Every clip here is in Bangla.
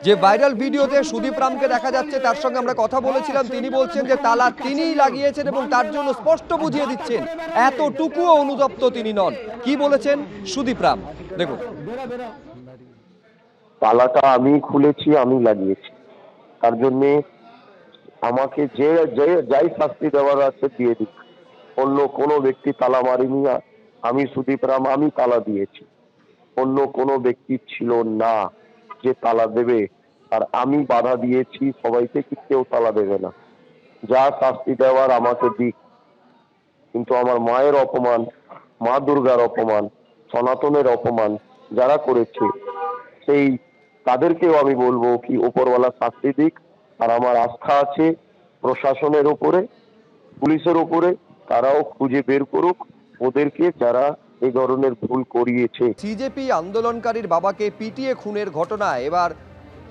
যে ভাইরাল ভিডিওতে সুদীপ রামকে দেখা যাচ্ছে, তার সঙ্গে আমরা কথা বলেছিলাম, তিনি বলছেন যে তালা তিনিই লাগিয়েছেন এবং তার জন্য স্পষ্ট বুঝিয়ে দিচ্ছেন এতটুকুও অনুতপ্ত তিনি নন। কি বলেছেন সুদীপ রাম দেখুন। তালাটা আমি খুলেছি, আমি লাগিয়েছি, তার জন্য আমাকে যে যে যাই শাস্তি দেওয়ার আছে দিয়ে দিক। অন্য কোনো ব্যক্তি তালা মারিনি, আমি সুদীপ রাম আমি তালা দিয়েছি, অন্য কোনো ব্যক্তি ছিল না যে তালা দেবে। আর আমি বাধা দিয়েছি সবাইকে কি কেউ তালা দেবে না, যা শাস্তি দেওয়ার আমাকে দিক। কিন্তু আমার মায়ের অপমান, মা দুর্গার অপমান, সনাতনের অপমান যারা করেছে, সেই তাদেরকেও আমি বলবো কি ওপরওয়ালা শাস্তি দিক। আর আমার আস্থা আছে প্রশাসনের উপরে, পুলিশের উপরে, তারাও খুঁজে বের করুক ওদেরকে যারা এই ধরনের ভুল করিয়েছে। সিজেপি আন্দোলনকারীর বাবাকে পিটিয়ে খুনের ঘটনায় এবার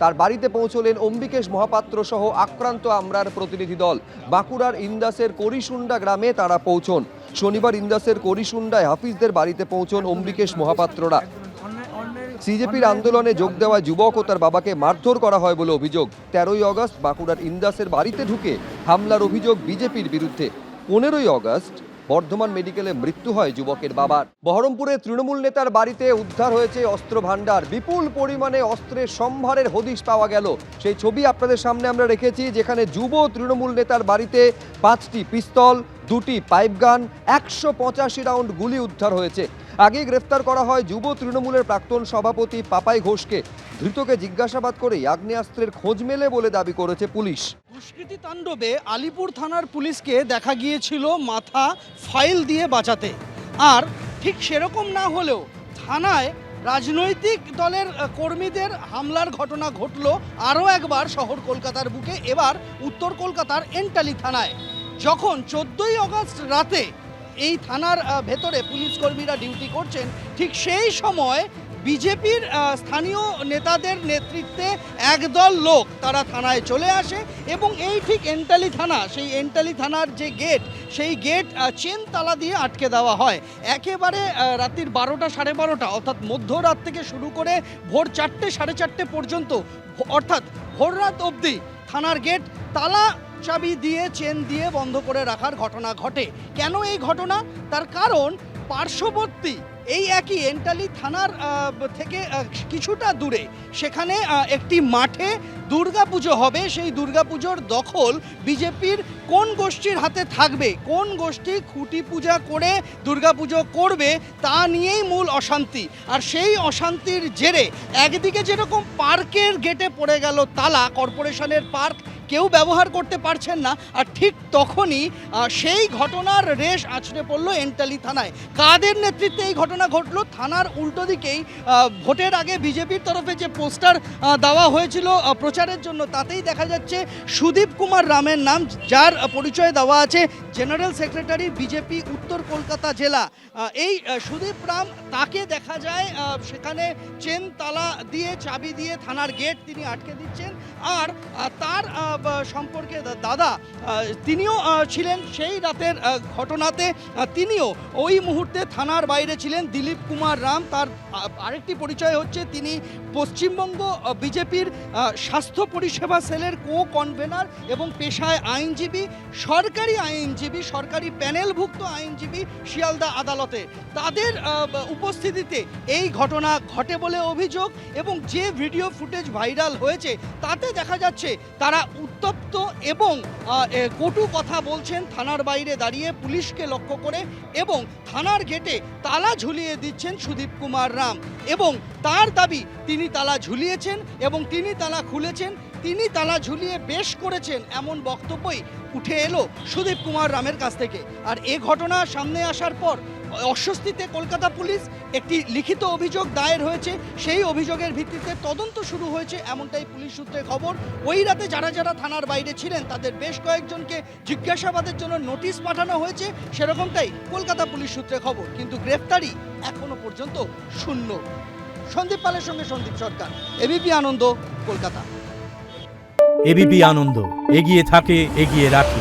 তার বাড়িতে পৌঁছলেন অম্বিকেশ মহাপাত্র সহ আক্রান্ত আমরার প্রতিনিধি দল। বাঁকুড়ার ইন্দাসের করিসুন্ডা গ্রামে তারা পৌঁছন। শনিবার ইন্দাসের করিসুন্ডায় হাফিজদের বাড়িতে পৌঁছন অম্বিকেশ মহাপাত্ররা। সিজেপির আন্দোলনে যোগ দেওয়া যুবক ও তার বাবাকে মারধর করা হয় বলে অভিযোগ। 13ই আগস্ট বাঁকুড়ার ইন্দাসের বাড়িতে ঢুকে হামলার অভিযোগ বিজেপির বিরুদ্ধে। 15ই আগস্ট বর্ধমান মেডিকেলে মৃত্যু হয় যুবকের বাবার। বহরমপুরে তৃণমূল নেতার বাড়িতে উদ্ধার হয়েছে অস্ত্র ভাণ্ডার। বিপুল পরিমাণে অস্ত্রের সম্ভারের হদিশ পাওয়া গেল। সেই ছবি আপনাদের সামনে আমরা রেখেছি, যেখানে যুব তৃণমূল নেতার বাড়িতে 5টি পিস্তল, 2টি পাইপগান, 185 রাউন্ড গুলি উদ্ধার হয়েছে। আগে গ্রেফতার করা হয় যুব তৃণমূলের প্রাক্তন সভাপতি পাপাই ঘোষকে। ধৃতকে জিজ্ঞাসাবাদ করে আগ্নেয়াস্ত্রের খোঁজ মেলে বলে দাবি করেছে পুলিশ। দুষ্কৃতী তাণ্ডবে আলিপুর থানার পুলিশকে দেখা গিয়েছিল মাথা ফাইল দিয়ে বাঁচাতে, আর ঠিক সেরকম না হলেও থানায় রাজনৈতিক দলের কর্মীদের হামলার ঘটনা ঘটল আরও একবার শহর কলকাতার বুকে, এবার উত্তর কলকাতার এন্টালি থানায়। যখন 14ই আগস্ট রাতে এই থানার ভেতরে পুলিশ কর্মীরা ডিউটি করছেন, ঠিক সেই সময় বিজেপির স্থানীয় নেতাদের নেতৃত্বে একদল লোক তারা থানায় চলে আসে এবং এই ঠিক এন্টালি থানা, সেই এন্টালি থানার যে গেট, সেই গেট চেন তালা দিয়ে আটকে দেওয়া হয়। একেবারে রাত্রির 12টা সাড়ে 12টা অর্থাৎ মধ্যরাত থেকে শুরু করে ভোর 4টে সাড়ে 4টে পর্যন্ত, অর্থাৎ ভোররাত অবধি থানার গেট তালা চাবি দিয়ে চেন দিয়ে বন্ধ করে রাখার ঘটনা ঘটে। কেন এই ঘটনা? তার কারণ পার্শ্ববর্তী এই একই এন্টালি থানার থেকে কিছুটা দূরে সেখানে একটি মাঠে দুর্গাপুজো হবে। সেই দুর্গাপুজোর দখল বিজেপির কোন গোষ্ঠীর হাতে থাকবে, কোন গোষ্ঠী খুঁটি পূজা করে দুর্গাপুজো করবে, তা নিয়েই মূল অশান্তি। আর সেই অশান্তির জেরে একদিকে যেরকম পার্কের গেটে পড়ে গেল তালা, কর্পোরেশনের পার্ক কেউ ব্যবহার করতে পারছেন না, আর ঠিক তখনই সেই ঘটনার রেশ আছড়ে পড়লো এন্টালি থানায়। কাদের নেতৃত্বে এই ঘটনা ঘটলো? থানার উল্টো দিকেই ভোটের আগে বিজেপির তরফে যে পোস্টার দেওয়া হয়েছিল প্রচারের জন্য, তাতেই দেখা যাচ্ছে সুদীপ কুমার রামের নাম, যার পরিচয় দেওয়া আছে জেনারেল সেক্রেটারি বিজেপি উত্তর কলকাতা জেলা। এই সুদীপ রাম, তাকে দেখা যায় সেখানে চেন তালা দিয়ে চাবি দিয়ে থানার গেট তিনি আটকে দিচ্ছেন। আর তার সম্পর্কে দাদা, তিনিও ছিলেন সেই রাতের ঘটনাতে, তিনিও ওই মুহূর্তে থানার বাইরে ছিলেন। দিলীপ কুমার রাম, তার আরেকটি পরিচয় হচ্ছে তিনি পশ্চিমবঙ্গ বিজেপির স্বাস্থ্য পরিষেবা সেলের কো-কনভেনার এবং পেশায় আইনজীবী, সরকারি আইনজীবী, সরকারি প্যানেলভুক্ত আইনজীবী শিয়ালদা আদালতে। তাদের উপস্থিতিতে এই ঘটনা ঘটে বলে অভিযোগ, এবং যে ভিডিও ফুটেজ ভাইরাল হয়েছে তাতে দেখা যাচ্ছে তারা উত্তপ্ত এবং কটু কথা বলছেন থানার বাইরে দাঁড়িয়ে পুলিশকে লক্ষ্য করে, এবং থানার গেটে তালা ঝুলিয়ে দিচ্ছেন সুদীপ কুমার রাম, এবং তার দাবি তিনি তালা ঝুলিয়েছেন এবং তিনি তালা খুলেছেন, তিনি তালা ঝুলিয়ে বেশ করেছেন, এমন বক্তব্যই উঠে এলো সুদীপ কুমার রামের কাছ থেকে। আর এ ঘটনা সামনে আসার পর অস্বস্তিতে কলকাতা পুলিশ, একটি লিখিত অভিযোগ দায়ের হয়েছে। সেই অভিযোগের ভিত্তিতে তদন্ত শুরু হয়েছে, এমনটাই পুলিশ সূত্রে খবর। ওই রাতে যারা যারা থানার বাইরে ছিলেন তাদের বেশ কয়েকজনকে জিজ্ঞাসাবাদের জন্য নোটিশ পাঠানো হয়েছে, সেরকমটাই কলকাতা পুলিশ সূত্রে খবর। কিন্তু গ্রেফতারি এখনো পর্যন্ত শূন্য। সন্দীপ পালের সঙ্গে সন্দীপ সরকার, এবিপি আনন্দ, কলকাতা। এবিপি আনন্দ, এগিয়ে থাকে, এগিয়ে রাখে।